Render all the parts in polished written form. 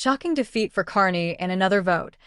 shocking defeat for Carney in another vote,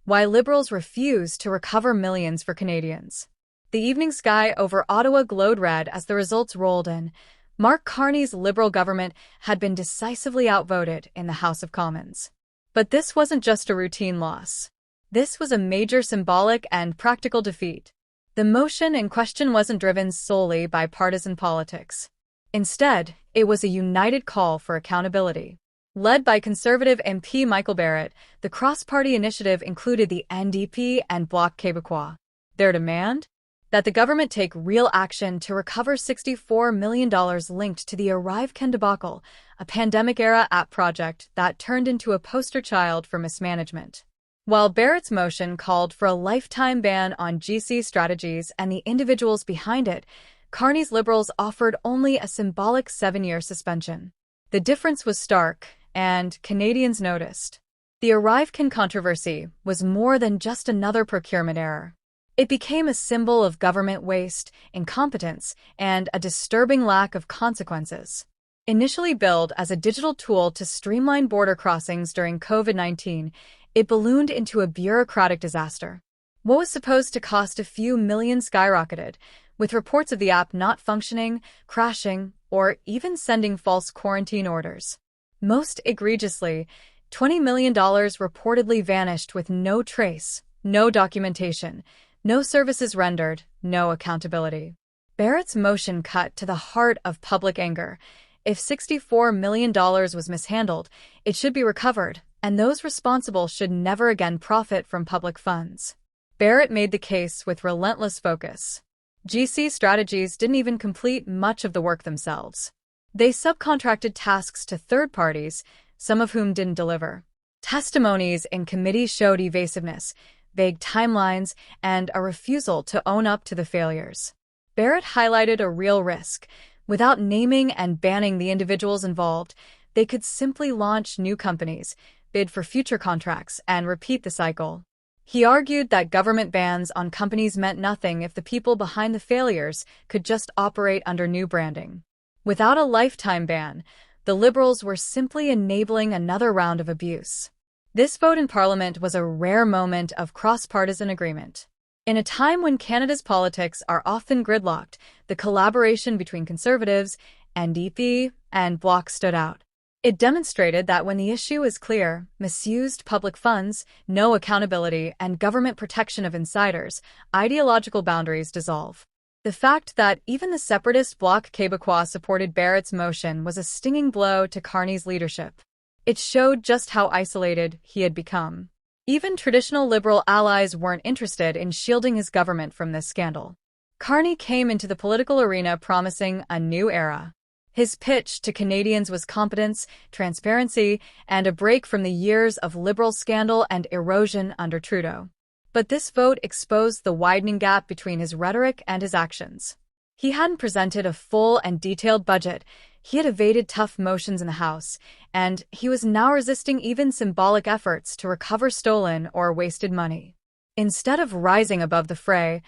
why Liberals refused to recover millions for Canadians. The evening sky over Ottawa glowed red as the results rolled in. Mark Carney's Liberal government had been decisively outvoted in the House of Commons. But this wasn't just a routine loss. This was a major symbolic and practical defeat. The motion in question wasn't driven solely by partisan politics. Instead, it was a united call for accountability. Led by Conservative MP Michael Barrett, the cross-party initiative included the NDP and Bloc Québécois. Their demand? That the government take real action to recover $64 million linked to the ArriveCAN debacle, a pandemic-era app project that turned into a poster child for mismanagement. While Barrett's motion called for a lifetime ban on GC strategies and the individuals behind it, Carney's Liberals offered only a symbolic 7-year suspension. The difference was stark, and Canadians noticed. The ArriveCAN controversy was more than just another procurement error. It became a symbol of government waste, incompetence, and a disturbing lack of consequences. Initially billed as a digital tool to streamline border crossings during COVID-19, it ballooned into a bureaucratic disaster. What was supposed to cost a few million skyrocketed, with reports of the app not functioning, crashing, or even sending false quarantine orders. Most egregiously, $20 million reportedly vanished with no trace, no documentation, no services rendered, no accountability. Barrett's motion cut to the heart of public anger. If $64 million was mishandled, it should be recovered, and those responsible should never again profit from public funds. Barrett made the case with relentless focus. GC strategies didn't even complete much of the work themselves. They subcontracted tasks to third parties, some of whom didn't deliver. Testimonies in committee showed evasiveness, vague timelines, and a refusal to own up to the failures. Barrett highlighted a real risk. Without naming and banning the individuals involved, they could simply launch new companies, bid for future contracts, and repeat the cycle. He argued that government bans on companies meant nothing if the people behind the failures could just operate under new branding. Without a lifetime ban, the Liberals were simply enabling another round of abuse. This vote in Parliament was a rare moment of cross-partisan agreement. In a time when Canada's politics are often gridlocked, the collaboration between Conservatives, NDP, and Bloc stood out. It demonstrated that when the issue is clear, misused public funds, no accountability, and government protection of insiders, ideological boundaries dissolve. The fact that even the separatist Bloc Québécois supported Barrett's motion was a stinging blow to Carney's leadership. It showed just how isolated he had become. Even traditional Liberal allies weren't interested in shielding his government from this scandal. Carney came into the political arena promising a new era. His pitch to Canadians was competence, transparency, and a break from the years of Liberal scandal and erosion under Trudeau. But this vote exposed the widening gap between his rhetoric and his actions. He hadn't presented a full and detailed budget, he had evaded tough motions in the House, and he was now resisting even symbolic efforts to recover stolen or wasted money. Instead of rising above the fray,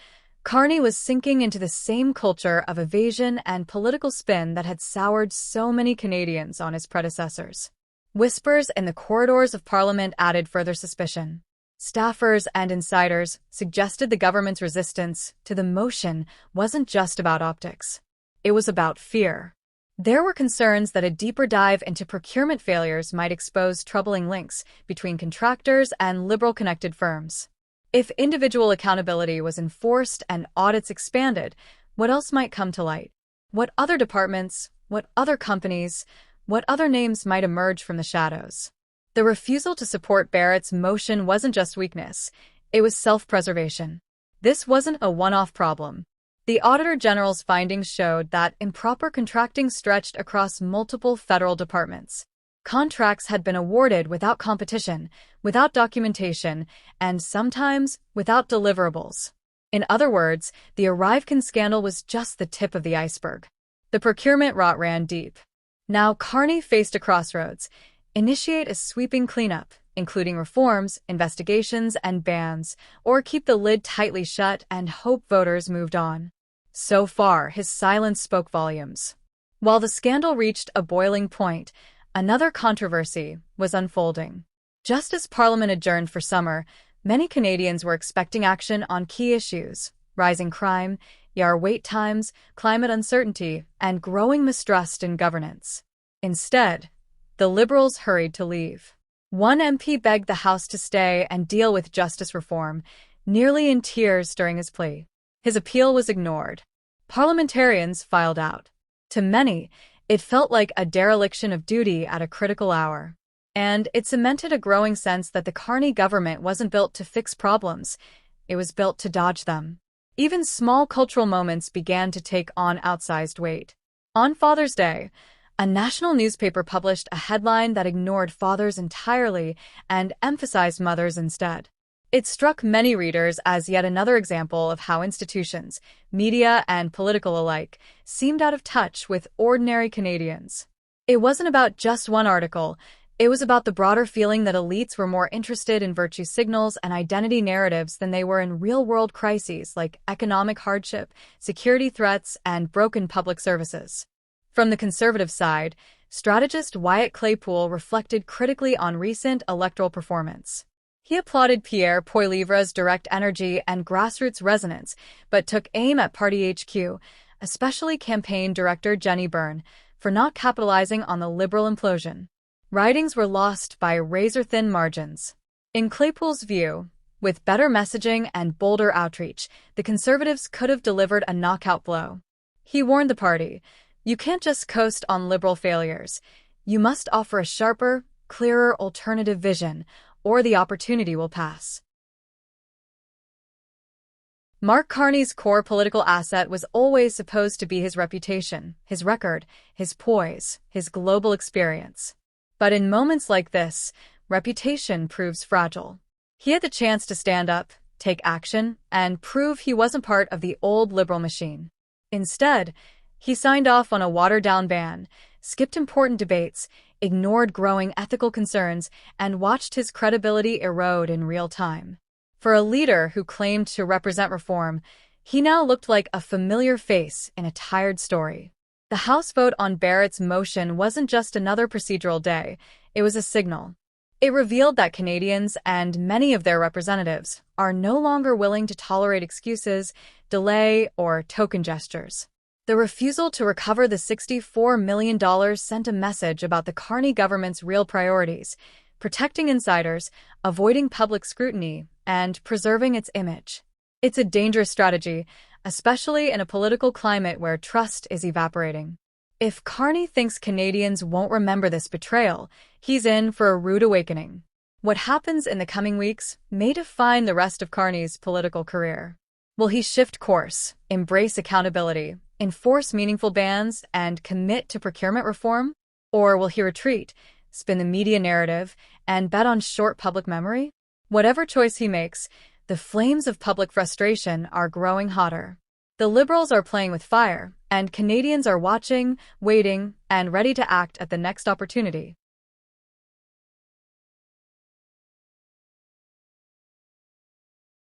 Carney was sinking into the same culture of evasion and political spin that had soured so many Canadians on his predecessors. Whispers in the corridors of Parliament added further suspicion. Staffers and insiders suggested the government's resistance to the motion wasn't just about optics. It was about fear. There were concerns that a deeper dive into procurement failures might expose troubling links between contractors and Liberal-connected firms. If individual accountability was enforced and audits expanded, what else might come to light? What other departments, what other companies, what other names might emerge from the shadows? The refusal to support Barrett's motion wasn't just weakness, it was self-preservation. This wasn't a one-off problem. The Auditor General's findings showed that improper contracting stretched across multiple federal departments. Contracts had been awarded without competition, without documentation, and sometimes without deliverables. In other words, the ArriveCAN scandal was just the tip of the iceberg. The procurement rot ran deep. Now Carney faced a crossroads: initiate a sweeping cleanup, including reforms, investigations, and bans, or keep the lid tightly shut and hope voters moved on. So far, his silence spoke volumes. While the scandal reached a boiling point, another controversy was unfolding. Just as Parliament adjourned for summer, many Canadians were expecting action on key issues: rising crime, ER wait times, climate uncertainty, and growing mistrust in governance. Instead, the Liberals hurried to leave. One MP begged the House to stay and deal with justice reform, nearly in tears during his plea. His appeal was ignored. Parliamentarians filed out. To many, it felt like a dereliction of duty at a critical hour. And it cemented a growing sense that the Carney government wasn't built to fix problems, it was built to dodge them. Even small cultural moments began to take on outsized weight. On Father's Day, a national newspaper published a headline that ignored fathers entirely and emphasized mothers instead. It struck many readers as yet another example of how institutions, media and political alike, seemed out of touch with ordinary Canadians. It wasn't about just one article. It was about the broader feeling that elites were more interested in virtue signals and identity narratives than they were in real-world crises like economic hardship, security threats, and broken public services. From the Conservative side, strategist Wyatt Claypool reflected critically on recent electoral performance. He applauded Pierre Poilievre's direct energy and grassroots resonance, but took aim at Party HQ, especially campaign director Jenny Byrne, for not capitalizing on the Liberal implosion. Ridings were lost by razor-thin margins. In Claypool's view, with better messaging and bolder outreach, the Conservatives could have delivered a knockout blow. He warned the party, "You can't just coast on Liberal failures. You must offer a sharper, clearer alternative vision, or the opportunity will pass." Mark Carney's core political asset was always supposed to be his reputation, his record, his poise, his global experience. But in moments like this, reputation proves fragile. He had the chance to stand up, take action, and prove he wasn't part of the old Liberal machine. Instead, he signed off on a watered-down ban, skipped important debates, ignored growing ethical concerns, and watched his credibility erode in real time. For a leader who claimed to represent reform, he now looked like a familiar face in a tired story. The House vote on Barrett's motion wasn't just another procedural day, it was a signal. It revealed that Canadians and many of their representatives are no longer willing to tolerate excuses, delay, or token gestures. The refusal to recover the $64 million sent a message about the Carney government's real priorities: protecting insiders, avoiding public scrutiny, and preserving its image. It's a dangerous strategy, especially in a political climate where trust is evaporating. If Carney thinks Canadians won't remember this betrayal, he's in for a rude awakening. What happens in the coming weeks may define the rest of Carney's political career. Will he shift course, embrace accountability, enforce meaningful bans, and commit to procurement reform? Or will he retreat, spin the media narrative, and bet on short public memory? Whatever choice he makes, the flames of public frustration are growing hotter. The Liberals are playing with fire, and Canadians are watching, waiting, and ready to act at the next opportunity.